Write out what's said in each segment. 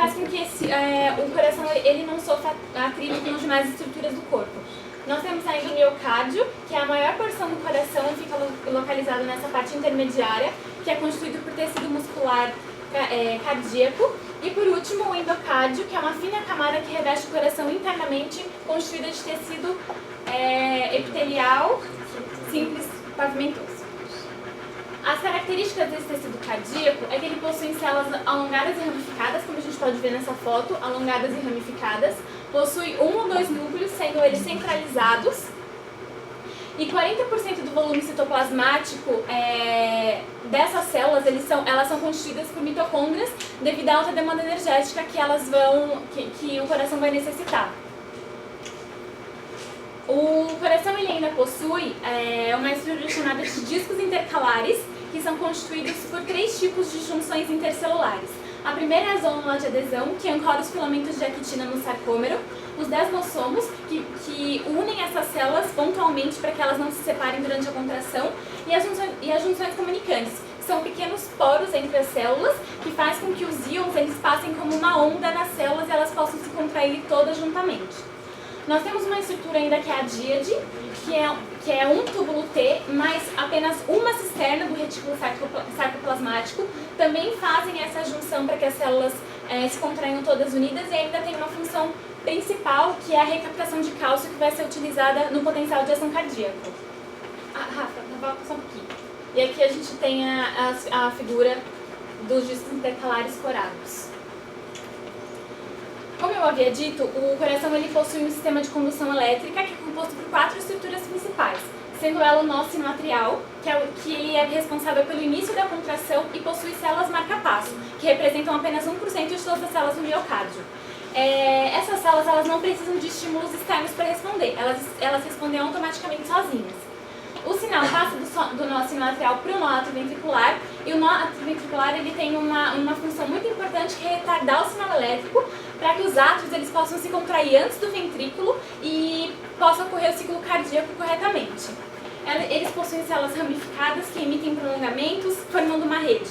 faz com que o coração ele não sofra atrito com as demais estruturas do corpo. Nós temos ainda o miocárdio, que é a maior porção do coração e fica localizado nessa parte intermediária, que é constituído por tecido muscular cardíaco. E por último, o endocárdio, que é uma fina camada que reveste o coração internamente, constituída de tecido epitelial simples pavimentoso. As características desse tecido cardíaco é que ele possui células alongadas e ramificadas, como a gente pode ver nessa foto, alongadas e ramificadas. Possui 1 ou 2 núcleos, sendo eles centralizados. E 40% do volume citoplasmático dessas células, elas são constituídas por mitocôndrias devido à alta demanda energética que o coração vai necessitar. O coração ele ainda possui uma estrutura chamada de discos intercalares, que são constituídos por 3 tipos de junções intercelulares. A primeira é a zona de adesão, que ancora os filamentos de actina no sarcômero, os desmossomos, que unem essas células pontualmente para que elas não se separem durante a contração, e as junções comunicantes, que são pequenos poros entre as células, que faz com que os íons eles passem como uma onda nas células e elas possam se contrair todas juntamente. Nós temos uma estrutura ainda que é a díade, que é um túbulo T, mais apenas uma cisterna do retículo sarcoplasmático, também fazem essa junção para que as células se contraiam todas unidas, e ainda tem uma função principal, que é a recaptação de cálcio, que vai ser utilizada no potencial de ação cardíaco. Rafa, volta só um pouquinho. E aqui a gente tem a figura dos discos intercalares corados. Como eu havia dito, o coração ele possui um sistema de condução elétrica que é composto por 4 estruturas principais, sendo ela o nó sinoatrial, que ele é responsável pelo início da contração e possui células marca-passo, que representam apenas 1% de todas as células do miocárdio. Essas células elas não precisam de estímulos externos para responder, elas respondem automaticamente sozinhas. O sinal passa do nó sinoatrial para o nó atrioventricular, e o nó atrioventricular ele tem uma função muito importante, que é retardar o sinal elétrico para que os átrios eles possam se contrair antes do ventrículo e possa ocorrer o ciclo cardíaco corretamente. Eles possuem células ramificadas que emitem prolongamentos, formando uma rede.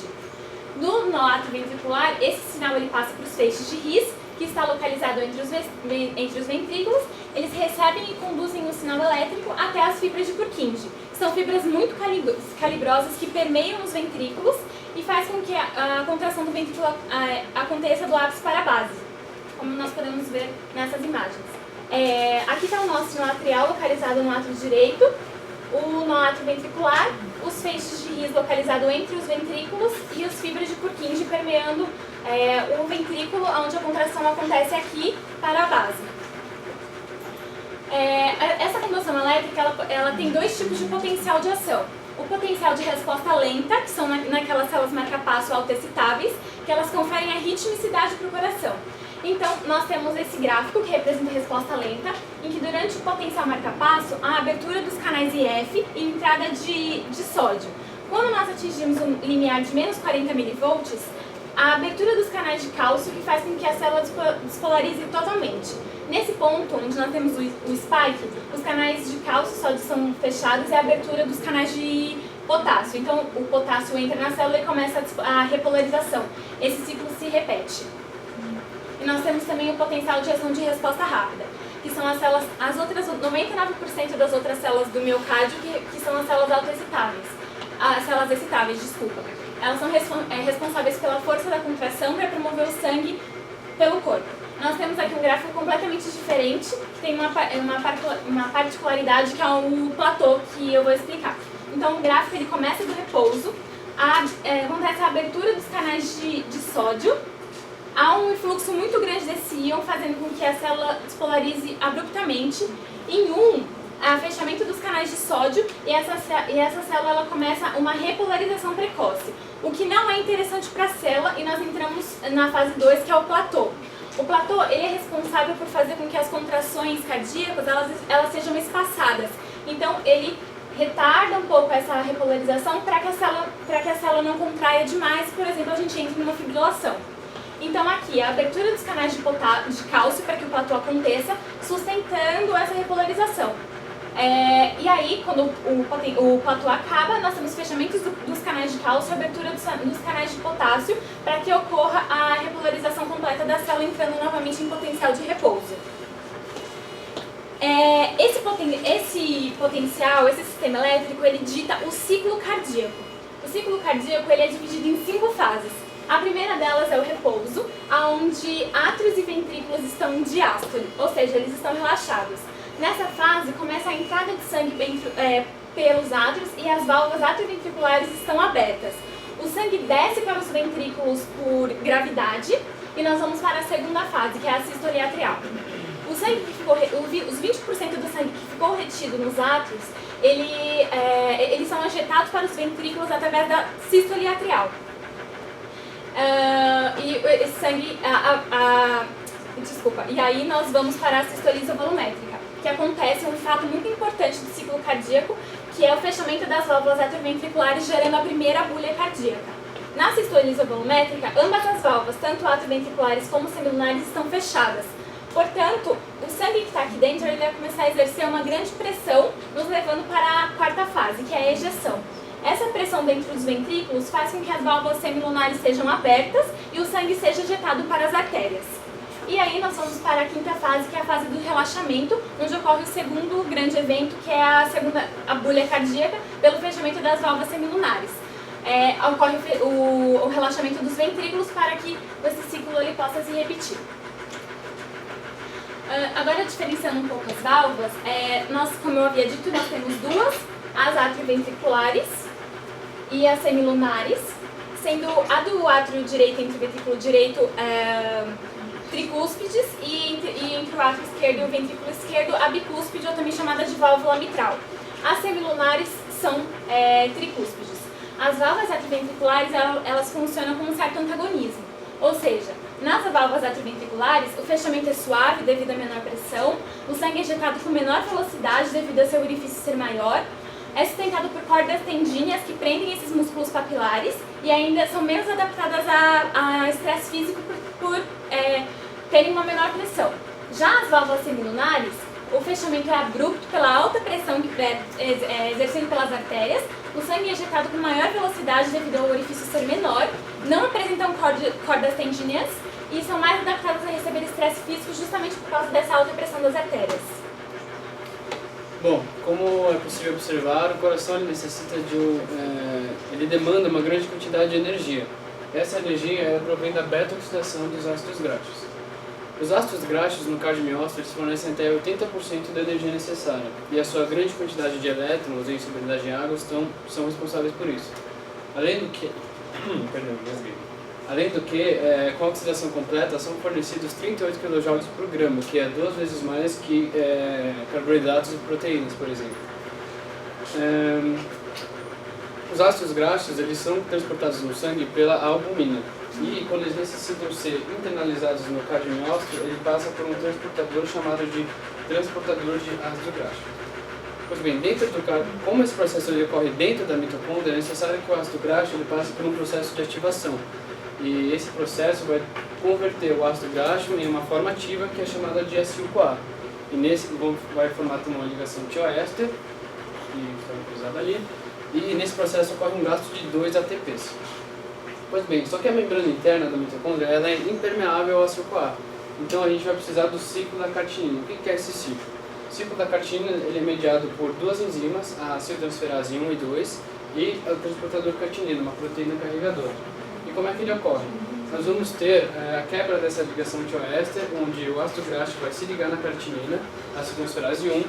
No nó atrioventricular, esse sinal ele passa para os feixes de His, que está localizado entre os ventrículos. Eles recebem e conduzem o sinal elétrico até as fibras de Purkinje. São fibras muito calibrosas que permeiam os ventrículos e faz com que a contração do ventrículo aconteça do ápice para a base, como nós podemos ver nessas imagens. Aqui está o nó sinoatrial localizado no átrio direito, o nó atrioventricular, os feixes de His localizado entre os ventrículos e as fibras de Purkinje permeando o ventrículo, onde a contração acontece aqui para a base. Essa condução elétrica ela tem 2 tipos de potencial de ação. O potencial de resposta lenta, que são naquelas células marca-passo autoexcitáveis, que elas conferem a ritmicidade para o coração. Então, nós temos esse gráfico que representa a resposta lenta, em que durante o potencial marca-passo, há a abertura dos canais IF e entrada de sódio. Quando nós atingimos um limiar de menos 40 mV, a abertura dos canais de cálcio que faz com que a célula despolarize totalmente. Nesse ponto, onde nós temos o spike, os canais de cálcio e sódio são fechados e a abertura dos canais de potássio. Então, o potássio entra na célula e começa a repolarização. Esse ciclo se repete. E nós temos também o potencial de ação de resposta rápida, que são as outras 99% das outras células do miocárdio, que são as células autoexcitáveis. As células excitáveis, desculpa. Elas são responsáveis pela força da contração para promover o sangue pelo corpo. Nós temos aqui um gráfico completamente diferente, que tem uma particularidade que é o platô, que eu vou explicar. Então, o gráfico ele começa do repouso, acontece a abertura dos canais de sódio, há um influxo muito grande desse íon, fazendo com que a célula despolarize abruptamente. Há fechamento dos canais de sódio e essa célula ela começa uma repolarização precoce, o que não é interessante para a célula, e nós entramos na fase 2, que é o platô. O platô ele é responsável por fazer com que as contrações cardíacas elas sejam espaçadas. Então, ele retarda um pouco essa repolarização para que a célula não contraia demais. Por exemplo, a gente entra numa fibrilação. Então, aqui, a abertura dos canais de cálcio para que o platô aconteça, sustentando essa repolarização. E aí, quando o platô acaba, nós temos fechamentos dos canais de cálcio e abertura dos canais de potássio para que ocorra a repolarização completa das células célula entrando novamente em potencial de repouso. Esse potencial, esse sistema elétrico, ele dita o ciclo cardíaco. O ciclo cardíaco ele é dividido em 5 fases. A primeira delas é o repouso, onde átrios e ventrículos estão em diástole, ou seja, eles estão relaxados. Nessa fase, começa a entrada de sangue pelos átrios e as válvulas atrioventriculares estão abertas. O sangue desce para os ventrículos por gravidade e nós vamos para a segunda fase, que é a sístole atrial. O sangue que ficou, os 20% do sangue que ficou retido nos átrios, eles são ejetados para os ventrículos através da sístole atrial. E aí nós vamos para a sistole isovolumétrica, que acontece um fato muito importante do ciclo cardíaco, que é o fechamento das válvulas atrioventriculares, gerando a primeira agulha cardíaca. Na sistole isovolumétrica, ambas as válvulas, tanto atrioventriculares como semilunares, estão fechadas. Portanto, o sangue que está aqui dentro ele vai começar a exercer uma grande pressão, nos levando para a quarta fase, que é a ejeção. Essa pressão dentro dos ventrículos faz com que as válvulas semilunares sejam abertas e o sangue seja ejetado para as artérias. E aí nós vamos para a quinta fase, que é a fase do relaxamento, onde ocorre o segundo grande evento, que é a segunda agulha cardíaca, pelo fechamento das válvulas semilunares. Ocorre o relaxamento dos ventrículos para que esse ciclo ele possa se repetir. Agora, diferenciando um pouco as válvulas, como eu havia dito, nós temos duas, as atrioventriculares e as semilunares, sendo a do átrio direito entre o ventrículo direito tricúspides e entre o átrio esquerdo e o ventrículo esquerdo a bicúspide, ou também chamada de válvula mitral. As semilunares são tricúspides. As válvulas atrioventriculares elas funcionam com um certo antagonismo, ou seja, nas válvulas atrioventriculares o fechamento é suave devido à menor pressão, o sangue é ejetado com menor velocidade devido ao seu orifício ser maior, é sustentado por cordas tendíneas que prendem esses músculos papilares e ainda são menos adaptadas a estresse físico por terem uma menor pressão. Já as válvulas semilunares, o fechamento é abrupto pela alta pressão exercida pelas artérias, o sangue é ejetado com maior velocidade devido ao orifício ser menor, não apresentam cordas tendíneas e são mais adaptadas a receber estresse físico justamente por causa dessa alta pressão das artérias. Bom, como é possível observar, o coração ele demanda uma grande quantidade de energia. Essa energia provém da beta-oxidação dos ácidos graxos. Os ácidos graxos no cardiomiócito fornecem até 80% da energia necessária, e a sua grande quantidade de elétrons e solubilidade em água são responsáveis por isso. Além do que, com a oxidação completa, são fornecidos 38 kJ por grama, que é 2 vezes mais que carboidratos e proteínas, por exemplo. Os ácidos graxos eles são transportados no sangue pela albumina, e quando eles necessitam ser internalizados no cardiomiócito, ele passa por um transportador chamado de transportador de ácido graxo. Pois bem, como esse processo ele ocorre dentro da mitocôndria, é necessário que o ácido graxo ele passe por um processo de ativação. E esse processo vai converter o ácido graxo em uma forma ativa que é chamada de acetil-CoA. E nesse vai formar uma ligação tioéster, que está localizada ali, e nesse processo ocorre um gasto de 2 ATPs. Pois bem, só que a membrana interna da mitocôndria ela é impermeável ao acetil-CoA. Então a gente vai precisar do ciclo da cartinina. O que é esse ciclo? O ciclo da cartinina ele é mediado por duas enzimas, a acetiltransferase 1 e 2, e o transportador cartinina, uma proteína carregadora. E como é que ele ocorre? Nós vamos ter a quebra dessa ligação tioéster, onde o ácido graxo vai se ligar na cartinina, a acetiltransferase 1,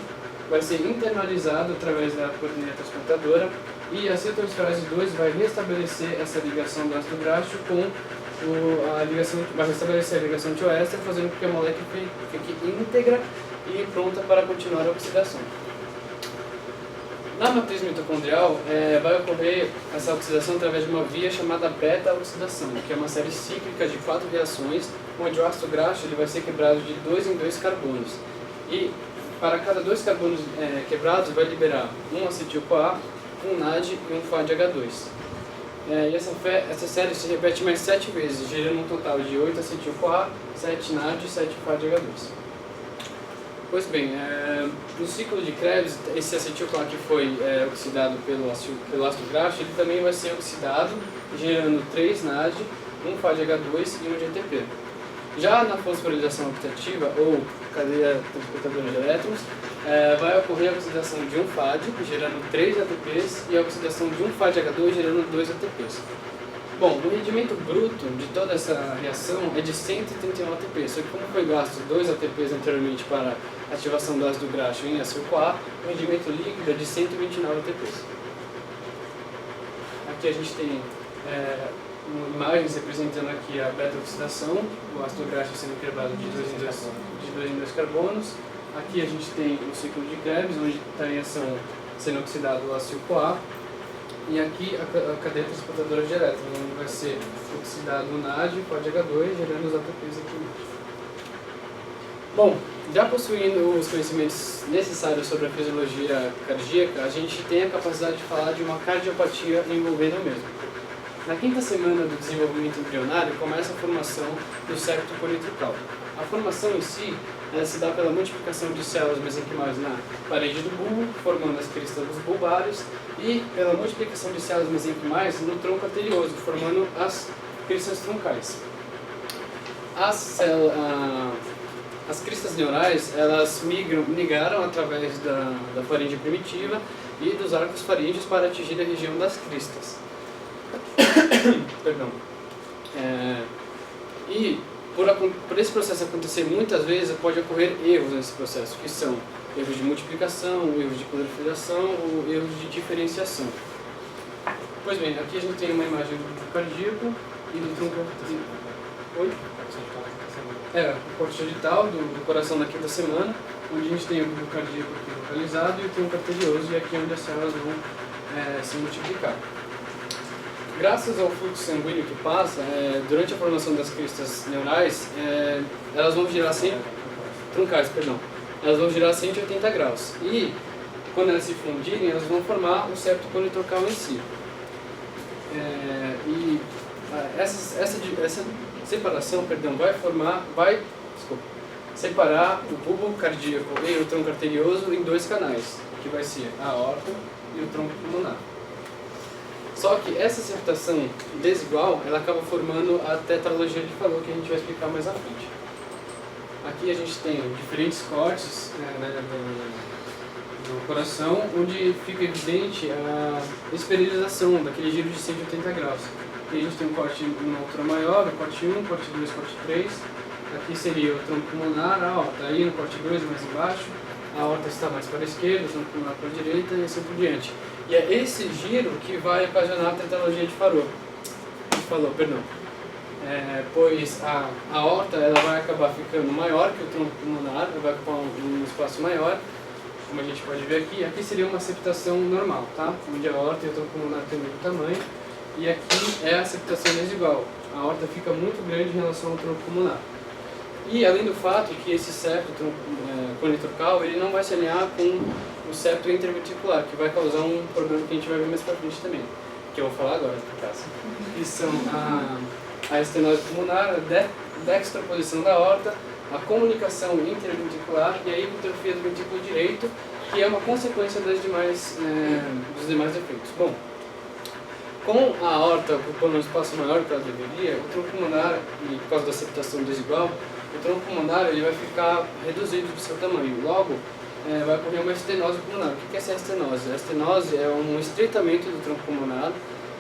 vai ser internalizado através da proteína transportadora, e a acetiltransferase 2 vai restabelecer essa ligação do ácido graxo com vai restabelecer a ligação tioéster, fazendo com que a molécula fique íntegra e pronta para continuar a oxidação. Na matriz mitocondrial, vai ocorrer essa oxidação através de uma via chamada beta-oxidação, que é uma série cíclica de 4 reações, onde o ácido graxo ele vai ser quebrado de 2 em 2 carbonos. E para cada 2 carbonos quebrados, vai liberar um acetil-CoA, um NAD e um FADH2. E essa série se repete mais 7 vezes, gerando um total de 8 acetil-CoA, 7 NAD e 7 FADH2. Pois bem, no ciclo de Krebs, esse acetil-CoA que foi oxidado pelo ácido graxo, ele também vai ser oxidado, gerando 3 NAD, um FADH2 e um GTP. Já na fosforilação oxidativa, ou cadeia transportadora de elétrons, vai ocorrer a oxidação de um FAD, gerando 3 ATPs, e a oxidação de um FADH2, gerando 2 ATPs. Bom, o rendimento bruto de toda essa reação é de 131 ATPs, só que como foi gasto 2 ATPs anteriormente para a ativação do ácido graxo em acetil-CoA, o rendimento líquido é de 129 ATPs. Aqui a gente tem imagens representando aqui a beta-oxidação, o ácido graxo sendo quebrado de 2 em 2 carbonos. Aqui a gente tem o ciclo de Krebs, onde está em reação sendo oxidado o acetil-CoA. E aqui a cadeia transportadora de elétrons, onde vai ser oxidado o NAD, o FADH2, gerando os ATPs aqui embaixo. Bom, já possuindo os conhecimentos necessários sobre a fisiologia cardíaca, a gente tem a capacidade de falar de uma cardiopatia envolvendo o mesmo. Na 5ª semana do desenvolvimento embrionário, começa a formação do septo politrical. A formação em si se dá pela multiplicação de células mesenquimais na parede do bulbo, formando as cristas dos bulbares, e pela multiplicação de células mesenquimais no tronco arterioso, formando as cristas troncais. As cristas neurais, elas migraram através da faringe primitiva e dos arcos faríngeos para atingir a região das cristas. Perdão. E por esse processo acontecer muitas vezes, pode ocorrer erros nesse processo, que são erros de multiplicação, erros de proliferação ou erros de diferenciação. Pois bem, aqui a gente tem uma imagem do cardíaco e do tronco arterial. Oi? O corte digital do coração na 5ª semana, onde a gente tem o cardíaco aqui localizado e o tronco arterioso, e aqui é onde as células vão se multiplicar. Graças ao fluxo sanguíneo que passa, durante a formação das cristas neurais, elas vão girar troncais, elas vão girar 180 graus. E quando elas se fundirem, elas vão formar o septo politrocal em si. Essa separação, vai separar o bulbo cardíaco e o tronco arterioso em 2 canais, que vai ser a aorta e o tronco pulmonar. Só que essa separação desigual, ela acaba formando a tetralogia de Fallot, que a gente vai explicar mais à frente. Aqui a gente tem diferentes cortes do coração, onde fica evidente a esterilização daquele giro de 180 graus. Aqui a gente tem um corte numa altura maior, o corte 1, corte 2, corte 3. Aqui seria o tronco pulmonar, a aorta aí no corte 2, mais embaixo. A aorta está mais para a esquerda, o tronco pulmonar para a direita e assim por diante. E é esse giro que vai ocasionar a tetralogia de Fallot, pois a aorta ela vai acabar ficando maior que o tronco pulmonar, ela vai ocupar um espaço maior, como a gente pode ver aqui. Aqui seria uma septação normal, tá? Onde a aorta e o tronco pulmonar têm o mesmo tamanho, e aqui é a septação desigual. A aorta fica muito grande em relação ao tronco pulmonar. E além do fato que esse septo politrocal ele não vai se alinhar com o septo interventricular, que vai causar um problema que a gente vai ver mais pra frente também, que eu vou falar agora, por caso. Que são a estenose pulmonar, a dextroposição da aorta, a comunicação interventricular e a hipertrofia do ventrículo direito, que é uma consequência dos demais efeitos. Bom, com a aorta ocupando um espaço maior do que ela deveria, o tronco pulmonar, e por causa da septação desigual, o tronco pulmonar ele vai ficar reduzido do seu tamanho. Logo, vai ocorrer uma estenose pulmonar. O que é essa estenose? A estenose é um estreitamento do tronco pulmonar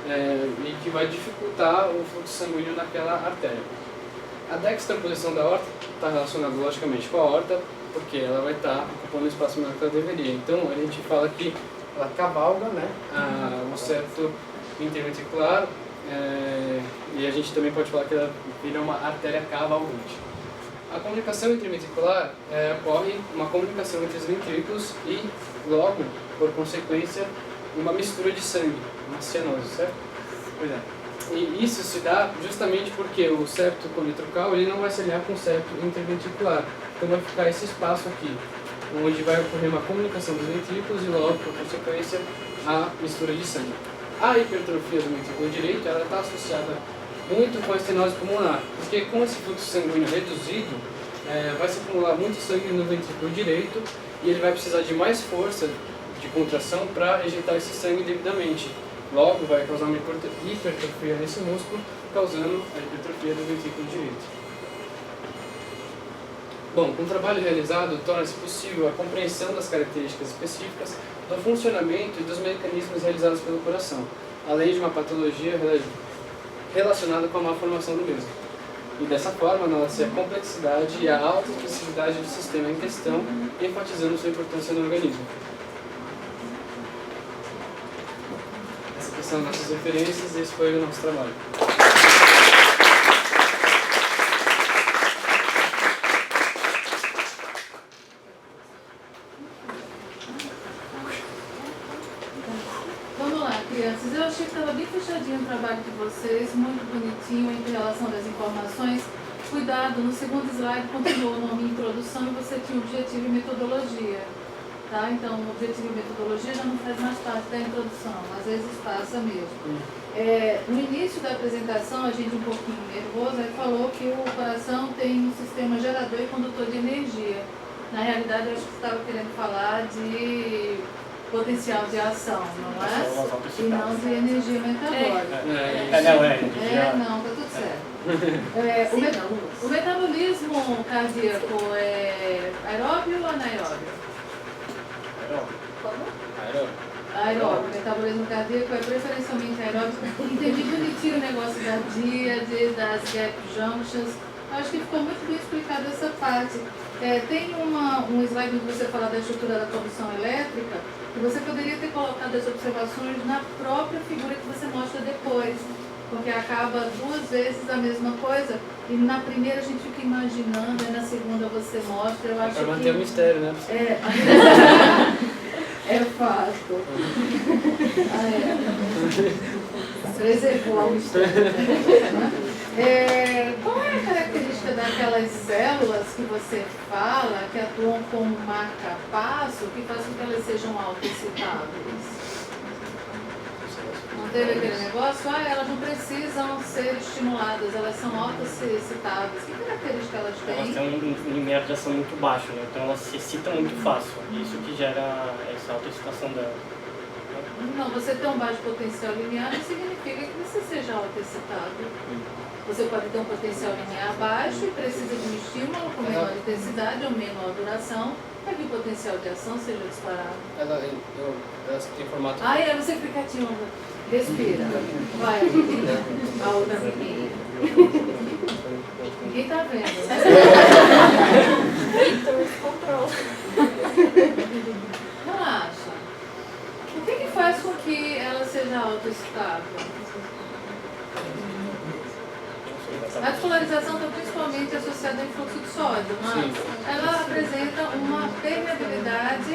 e que vai dificultar o fluxo sanguíneo naquela artéria. A dextroposição da aorta está relacionada logicamente com a aorta, porque ela vai estar ocupando um espaço maior que ela deveria. Então, a gente fala que ela cavalga o septo interventricular, e a gente também pode falar que ela vira uma artéria cavalgante. A comunicação interventricular ocorre uma comunicação entre os ventrículos e, logo, por consequência, uma mistura de sangue, uma cianose, certo? Pois é. E isso se dá justamente porque o septo politrocal ele não vai se alinhar com o septo interventricular. Então vai ficar esse espaço aqui, onde vai ocorrer uma comunicação dos ventrículos e, logo, por consequência, a mistura de sangue. A hipertrofia do ventrículo direito ela está associada muito com a estenose pulmonar, porque com esse fluxo sanguíneo reduzido, vai se acumular muito sangue no ventrículo direito e ele vai precisar de mais força de contração para ejeitar esse sangue devidamente. Logo, vai causar uma hipertrofia nesse músculo, causando a hipertrofia do ventrículo direito. Bom, com o trabalho realizado, torna-se possível a compreensão das características específicas do funcionamento e dos mecanismos realizados pelo coração, além de uma patologia relacionada com a má formação do mesmo. E dessa forma, nasce a complexidade e a alta especificidade do sistema em questão, enfatizando sua importância no organismo. Essas aqui são nossas referências e esse foi o nosso trabalho. Vamos lá, crianças. Eu achei que estava bem fechadinho o trabalho de vocês, muito bonitinho em relação das informações. Cuidado, no segundo slide continuou o nome introdução e você tinha objetivo e metodologia. Tá? Então, o objetivo e metodologia já não faz mais parte da introdução, às vezes passa mesmo. No início da apresentação, a gente um pouquinho nervoso, aí falou que o coração tem um sistema gerador e condutor de energia. Na realidade, eu acho que você estava querendo falar de potencial de ação, não é? E não de energia metabólica. Não, tá tudo certo. O metabolismo cardíaco é aeróbio ou anaeróbio? Aeróbio. Metabolismo cardíaco é preferencialmente aeróbio. Entendi bonitinho o negócio da díade, das gap junctions. Acho que ficou muito bem explicado essa parte. Tem um slide onde você fala da estrutura da condução elétrica, e você poderia ter colocado as observações na própria figura que você mostra depois, porque acaba duas vezes a mesma coisa, e na primeira a gente fica imaginando, e na segunda você mostra. Eu acho para manter o mistério, né? É fácil. Preservou o mistério. Qual é a característica daquelas células que você fala que atuam como marca-passo que faz com que elas sejam autoexcitáveis? Não teve aquele negócio? Elas não precisam ser estimuladas, elas são autoexcitáveis. Que característica elas têm? Elas têm um limiar de ação muito baixo, né? Então elas se excitam muito fácil. Isso que gera essa autoexcitação dela. Não, você ter um baixo potencial linear não significa que você seja autoexcitado. Você pode ter um potencial linear baixo e precisa de um estímulo com menor intensidade ou menor duração para que o potencial de ação seja disparado. Ela tem formato... Você fica quietinho, respira. Vai, a outra menina. Ninguém tá vendo. Vitor, control. Relaxa. O que faz com que ela seja autoexcitável? A despolarização está principalmente associada ao influxo de sódio, mas ela apresenta uma permeabilidade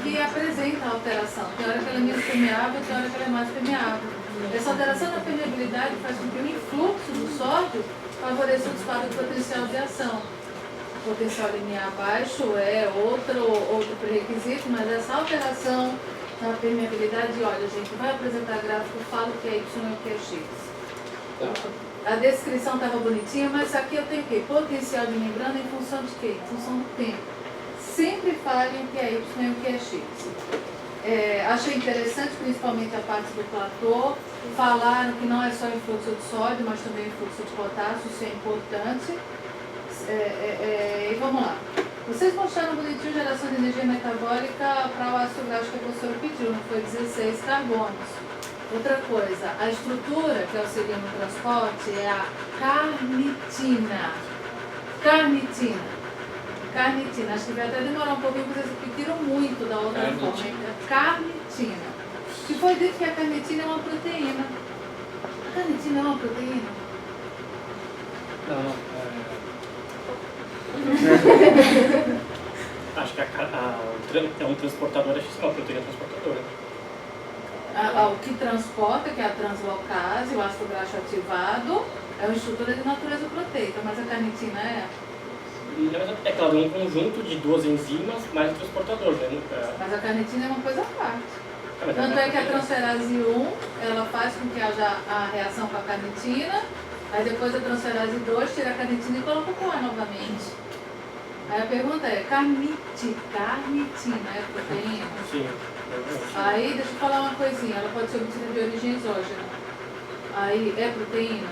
que apresenta alteração. Tem hora que ela é menos permeável, tem hora que ela é mais permeável. Essa alteração da permeabilidade faz com que o influxo do sódio favoreça o disparo do potencial de ação. O potencial linear baixo é outro pré-requisito, mas essa alteração na permeabilidade, olha gente, vai apresentar gráfico, fala o que é Y e o que é X. A descrição estava bonitinha, mas aqui eu tenho o quê? Potencial de membrana em função de quê? Em função do tempo. Sempre falem o que é Y e o que é X. Achei interessante, principalmente a parte do platô. Falaram que não é só influxo de sódio, mas também influxo de potássio, isso é importante. E vamos lá. Vocês mostraram bonitinho geração de energia metabólica para o ácido graxo que a professora pediu, não foi 16 carbonos. Outra coisa, a estrutura que auxilia no transporte é a carnitina. Carnitina. Acho que vai até demorar um pouquinho porque vocês repetiram muito da outra forma. Carnitina. Que foi dito que a carnitina é uma proteína. A carnitina é uma proteína? Não. Acho que é um transportador, acho que é uma proteína transportadora. O que transporta, que é a translocase, o ácido graxo ativado, é uma estrutura de natureza proteica, mas a carnitina é? É claro, um conjunto de duas enzimas mais o transportador, né? Mas a carnitina é uma coisa à parte. Tanto é que a transferase 1, ela faz com que haja a reação com a carnitina, aí depois a transferase 2 tira a carnitina e coloca o CoA novamente. Aí a pergunta é, carnitina é proteína? Sim. Aí, deixa eu falar uma coisinha, ela pode ser obtida de origem exógena. Aí, é proteína?